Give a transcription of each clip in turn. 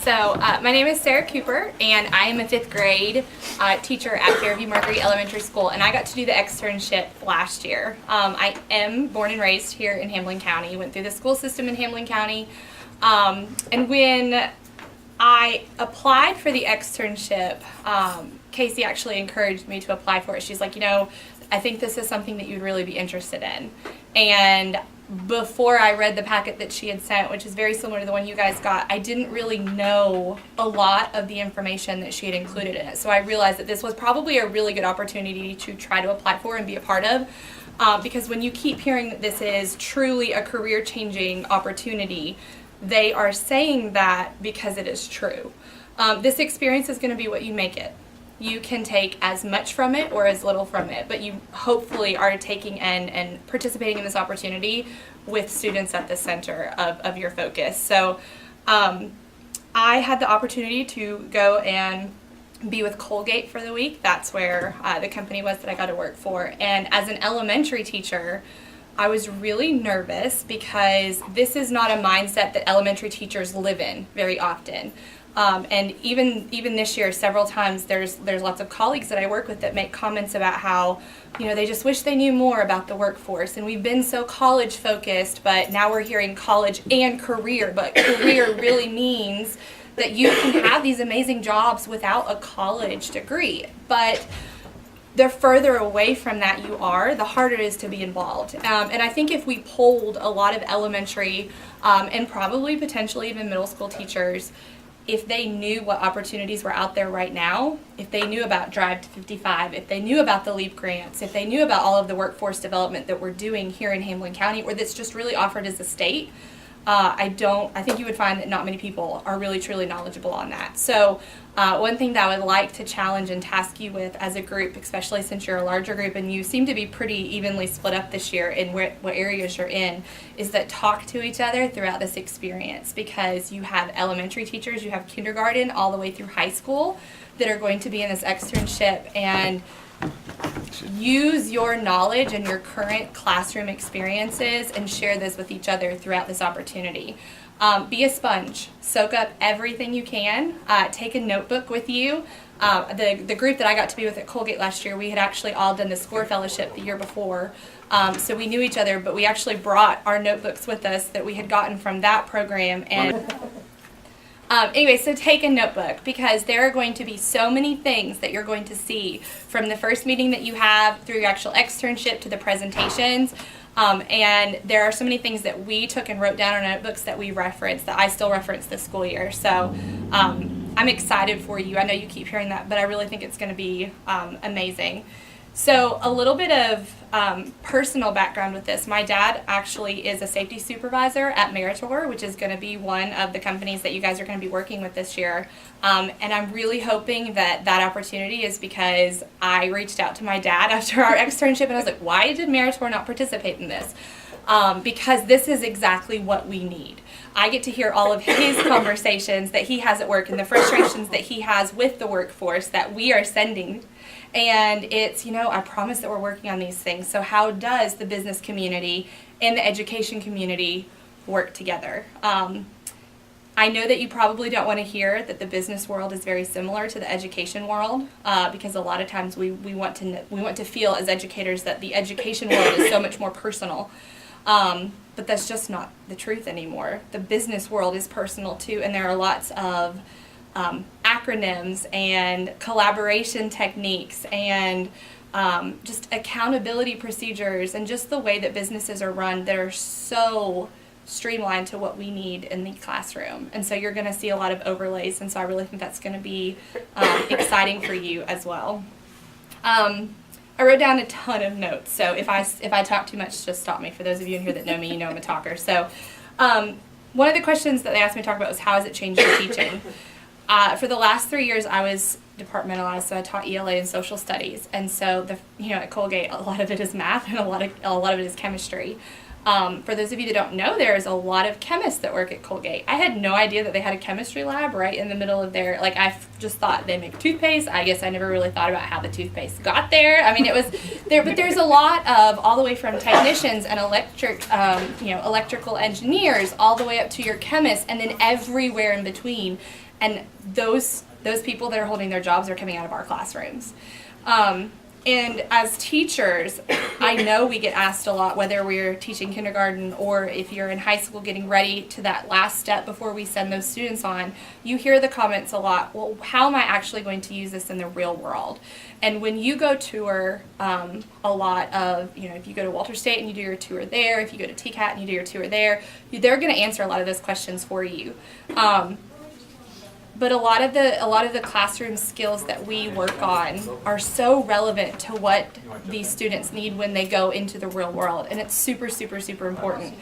My name is Sarah Cooper, and I am a 5th grade teacher at Fairview-Marguerite Elementary School, and I got to do the externship last year. I am born and raised here in Hamlin County, went through the school system in Hamlin County, and when I applied for the externship, Casey actually encouraged me to apply for it. She's like, I think this is something that you'd really be interested in. And before I read the packet that she had sent, which is very similar to the one you guys got, I didn't really know a lot of the information that she had included in it. So I realized that this was probably a really good opportunity to try to apply for and be a part of. Because when you keep hearing that this is truly a career-changing opportunity, they are saying that because it is true. This experience is going to be what you make it. You can take as much from it or as little from it, but you hopefully are taking and participating in this opportunity with students at the center of your focus. So I had the opportunity to go and be with Colgate for the week. That's where the company was that I got to work for. And as an elementary teacher, I was really nervous because this is not a mindset that elementary teachers live in very often. And even this year, several times, there's lots of colleagues that I work with that make comments about how, they just wish they knew more about the workforce. And we've been so college focused, but now we're hearing college and career. But career really means that you can have these amazing jobs without a college degree. But the further away from that you are, the harder it is to be involved. And I think if we polled a lot of elementary and probably potentially even middle school teachers, if they knew what opportunities were out there right now, if they knew about Drive to 55, if they knew about the LEAP grants, if they knew about all of the workforce development that we're doing here in Hamlin County, or that's just really offered as a state, I think you would find that not many people are really truly knowledgeable on that. So one thing that I would like to challenge and task you with as a group, especially since you're a larger group and you seem to be pretty evenly split up this year in what areas you're in, is that talk to each other throughout this experience, because you have elementary teachers, you have kindergarten all the way through high school that are going to be in this externship, and use your knowledge and your current classroom experiences and share this with each other throughout this opportunity. Be a sponge. Soak up everything you can. Take a notebook with you. The group that I got to be with at Colgate last year, we had actually all done the SCORE Fellowship the year before. So we knew each other, but we actually brought our notebooks with us that we had gotten from that program. And anyway, so take a notebook, because there are going to be so many things that you're going to see from the first meeting that you have through your actual externship to the presentations. And there are so many things that we took and wrote down in our notebooks that we reference, that I still reference this school year. So I'm excited for you. I know you keep hearing that, but I really think it's going to be amazing. So a little bit of personal background with this. My dad actually is a safety supervisor at Meritor, which is going to be one of the companies that you guys are going to be working with this year. And I'm really hoping that opportunity is because I reached out to my dad after our externship and I was like, why did Meritor not participate in this? Because this is exactly what we need. I get to hear all of his conversations that he has at work and the frustrations that he has with the workforce that we are sending. And it's, I promise that we're working on these things. So how does the business community and the education community work together? I know that you probably don't want to hear that the business world is very similar to the education world, because a lot of times we want to feel as educators that the education world is so much more personal. But that's just not the truth anymore. The business world is personal too, and there are lots of acronyms and collaboration techniques and just accountability procedures and just the way that businesses are run that are so streamlined to what we need in the classroom. And so you're going to see a lot of overlays, and so I really think that's going to be exciting for you as well. I wrote down a ton of notes, so if I talk too much, just stop me. For those of you in here that know me, you know I'm a talker. So one of the questions that they asked me to talk about was, how has it changed your teaching? For the last 3 years, I was departmentalized, so I taught ELA and social studies. And so at Colgate, a lot of it is math and a lot of it is chemistry. For those of you that don't know, there's a lot of chemists that work at Colgate. I had no idea that they had a chemistry lab right in the middle of their, I just thought they make toothpaste. I guess I never really thought about how the toothpaste got there. I mean, it was there, but there's a lot of, all the way from technicians and electrical engineers, all the way up to your chemists, and then everywhere in between. And those people that are holding their jobs are coming out of our classrooms. And as teachers, I know we get asked a lot, whether we're teaching kindergarten or if you're in high school getting ready to that last step before we send those students on, you hear the comments a lot, well, how am I actually going to use this in the real world? And when you go tour a lot of, if you go to Walter State and you do your tour there, if you go to TCAT and you do your tour there, they're going to answer a lot of those questions for you. But a lot of the classroom skills that we work on are so relevant to what these students need when they go into the real world, and it's super, super, super important.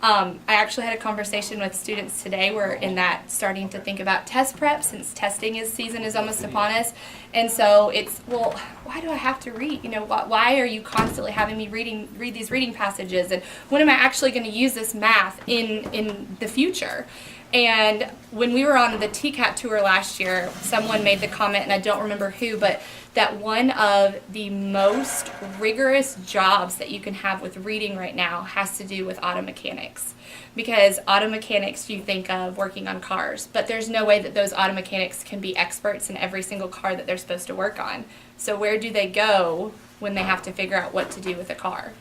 I actually had a conversation with students today. We're in that starting to think about test prep since testing season is almost upon us, and so it's, well, why do I have to read? Why are you constantly having me read these reading passages, and when am I actually going to use this math in the future? And when we were on the TCAT tour last year, someone made the comment, and I don't remember who, but that one of the most rigorous jobs that you can have with reading right now has to do with auto mechanics. Because auto mechanics, you think of working on cars, but there's no way that those auto mechanics can be experts in every single car that they're supposed to work on. So where do they go when they have to figure out what to do with a car?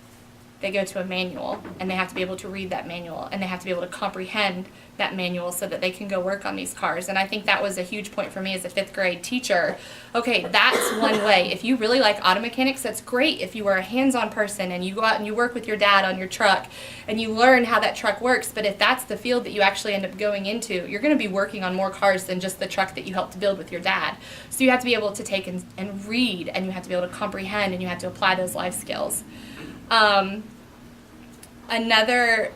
They go to a manual, and they have to be able to read that manual, and they have to be able to comprehend that manual so that they can go work on these cars. And I think that was a huge point for me as a 5th grade teacher. Okay, that's one way. If you really like auto mechanics, that's great. If you are a hands-on person and you go out and you work with your dad on your truck and you learn how that truck works, but if that's the field that you actually end up going into, you're going to be working on more cars than just the truck that you helped to build with your dad. So you have to be able to take and read, and you have to be able to comprehend, and you have to apply those life skills. Another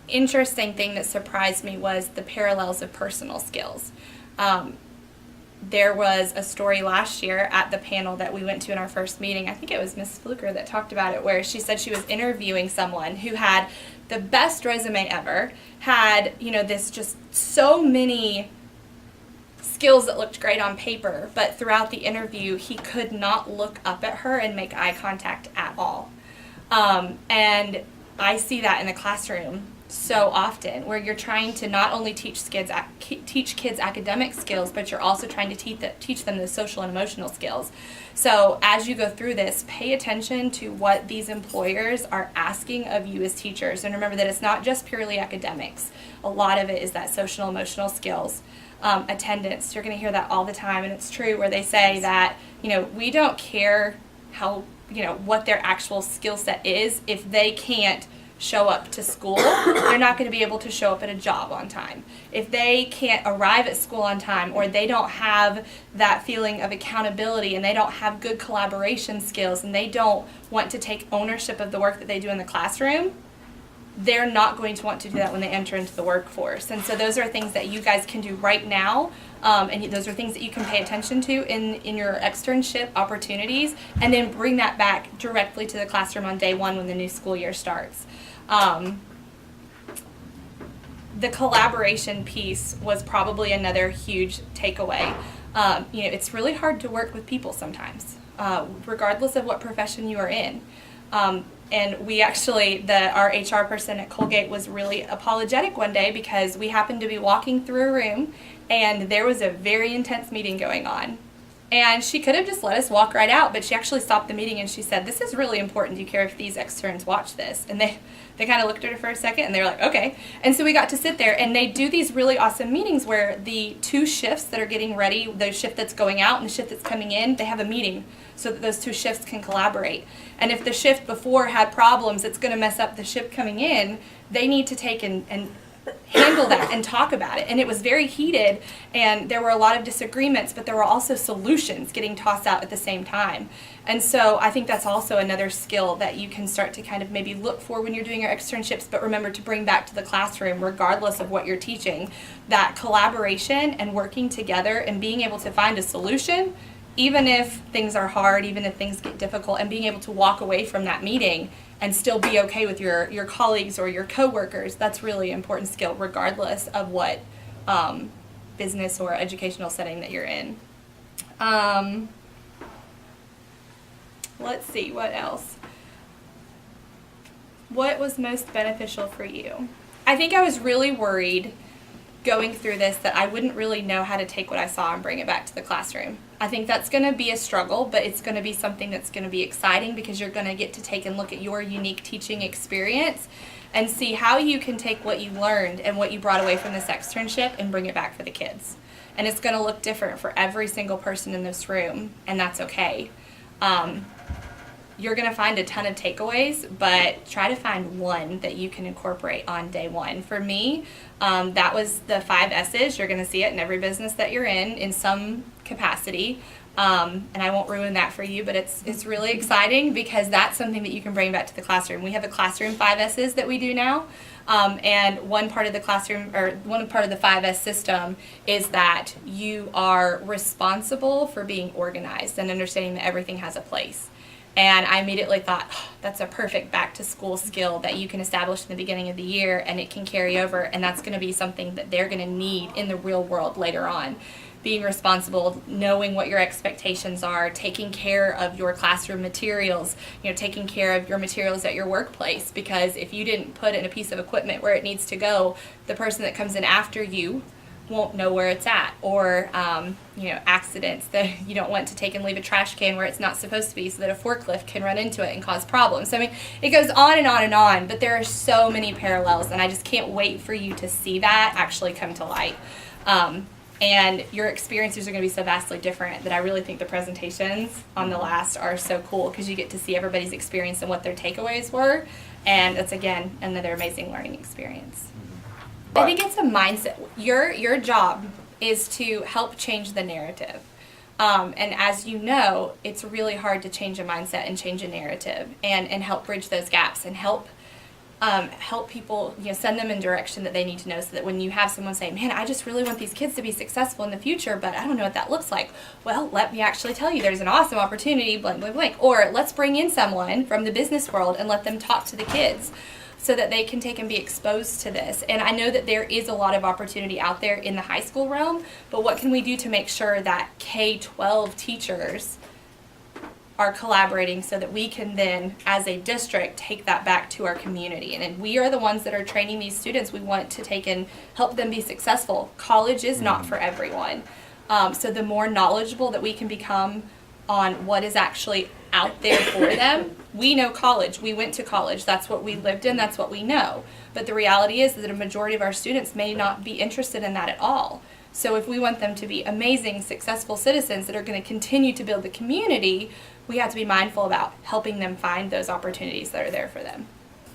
interesting thing that surprised me was the parallels of personal skills. There was a story last year at the panel that we went to in our first meeting. I think it was Miss Fluker that talked about it, where she said she was interviewing someone who had the best resume ever, had, this just so many skills that looked great on paper, but throughout the interview, he could not look up at her and make eye contact at all. And I see that in the classroom so often, where you're trying to not only teach kids academic skills, but you're also trying to teach them the social and emotional skills. So as you go through this, pay attention to what these employers are asking of you as teachers. And remember that it's not just purely academics. A lot of it is that social and emotional skills. Attendance, you're going to hear that all the time, and it's true, where they say that, we don't care how, what their actual skill set is. If they can't show up to school, they're not going to be able to show up at a job on time. If they can't arrive at school on time, or they don't have that feeling of accountability, and they don't have good collaboration skills, and they don't want to take ownership of the work that they do in the classroom, they're not going to want to do that when they enter into the workforce. And so those are things that you guys can do right now, and those are things that you can pay attention to in your externship opportunities, and then bring that back directly to the classroom on day one when the new school year starts. The collaboration piece was probably another huge takeaway. It's really hard to work with people sometimes, regardless of what profession you are in. And we actually, our HR person at Colgate was really apologetic one day, because we happened to be walking through a room and there was a very intense meeting going on. And she could have just let us walk right out, but she actually stopped the meeting and she said, "This is really important. Do you care if these externs watch this?" And they kind of looked at her for a second and they were like, "Okay." And so we got to sit there, and they do these really awesome meetings where the two shifts that are getting ready, the shift that's going out and the shift that's coming in, they have a meeting so that those two shifts can collaborate. And if the shift before had problems, it's going to mess up the shift coming in, they need to take and handle that and talk about it. And it was very heated, and there were a lot of disagreements, but there were also solutions getting tossed out at the same time. And so I think that's also another skill that you can start to kind of maybe look for when you're doing your externships, but remember to bring back to the classroom regardless of what you're teaching, that collaboration and working together and being able to find a solution, even if things are hard, even if things get difficult, and being able to walk away from that meeting and still be okay with your colleagues or your coworkers. That's really an important skill regardless of what business or educational setting that you're in. Let's see, what else? What was most beneficial for you? I think I was really worried going through this that I wouldn't really know how to take what I saw and bring it back to the classroom. I think that's going to be a struggle, but it's going to be something that's going to be exciting because you're going to get to take and look at your unique teaching experience and see how you can take what you learned and what you brought away from this externship and bring it back for the kids. And it's going to look different for every single person in this room, and that's okay. You're going to find a ton of takeaways, but try to find one that you can incorporate on day one. For me, that was the 5 S's. You're going to see it in every business that you're in some capacity. And I won't ruin that for you, but it's really exciting because that's something that you can bring back to the classroom. We have a classroom 5 S's that we do now. And one part of the classroom, or one part of the 5S system, is that you are responsible for being organized and understanding that everything has a place. And I immediately thought, oh, that's a perfect back-to-school skill that you can establish in the beginning of the year, and it can carry over, and that's going to be something that they're going to need in the real world later on. Being responsible, knowing what your expectations are, taking care of your classroom materials, taking care of your materials at your workplace, because if you didn't put in a piece of equipment where it needs to go, the person that comes in after you won't know where it's at, or accidents that you don't want to take and leave a trash can where it's not supposed to be so that a forklift can run into it and cause problems. So, I mean, it goes on and on and on, but there are so many parallels, and I just can't wait for you to see that actually come to light. And your experiences are going to be so vastly different that I really think the presentations on the last are so cool because you get to see everybody's experience and what their takeaways were, and it's, again, another amazing learning experience. I think it's a mindset. Your job is to help change the narrative. And as you know, it's really hard to change a mindset and change a narrative and help bridge those gaps and help people, send them in direction that they need to know, so that when you have someone say, man, I just really want these kids to be successful in the future, but I don't know what that looks like. Well, let me actually tell you, there's an awesome opportunity, blank, blank, blank. Or let's bring in someone from the business world and let them talk to the kids, so that they can take and be exposed to this. And I know that there is a lot of opportunity out there in the high school realm, but what can we do to make sure that K-12 teachers are collaborating so that we can then, as a district, take that back to our community? And we are the ones that are training these students. We want to take and help them be successful. College is not for everyone. So the more knowledgeable that we can become on what is actually out there for them. We know college. We went to college. That's what we lived in. That's what we know. But the reality is that a majority of our students may not be interested in that at all. So if we want them to be amazing, successful citizens that are going to continue to build the community, we have to be mindful about helping them find those opportunities that are there for them.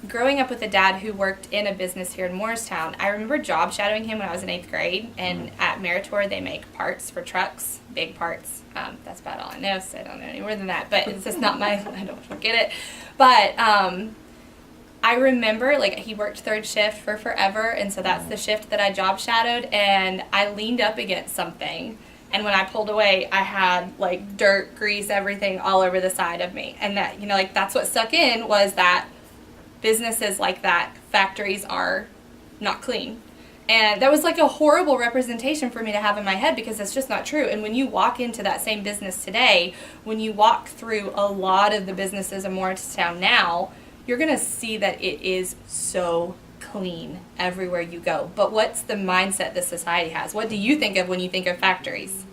Growing up with a dad who worked in a business here in Morristown, I remember job shadowing him when I was in 8th grade, and at Meritor they make parts for trucks, big parts. That's about all I know, so I don't know any more than that, but it's just not I don't get it. But I remember, he worked 3rd shift for forever, and so that's the shift that I job shadowed, and I leaned up against something, and when I pulled away, I had, dirt, grease, everything all over the side of me, and that, that's what stuck in, was that businesses like that, factories, are not clean. And that was a horrible representation for me to have in my head, because that's just not true. And when you walk into that same business today, when you walk through a lot of the businesses in Morristown now, you're going to see that it is so clean everywhere you go. But what's the mindset that society has? What do you think of when you think of factories?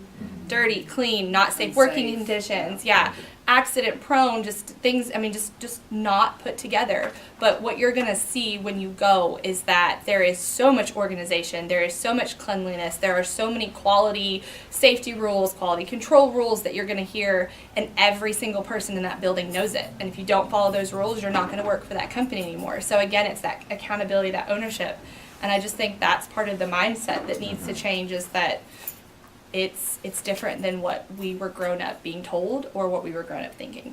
Dirty, clean, not safe working conditions. Yeah. Accident prone, just things, just not put together. But what you're going to see when you go is that there is so much organization, there is so much cleanliness, there are so many quality safety rules, quality control rules that you're going to hear, and every single person in that building knows it. And if you don't follow those rules, you're not going to work for that company anymore. So again, it's that accountability, that ownership. And I just think that's part of the mindset that needs to change, is that it's different than what we were grown up being told or what we were grown up thinking.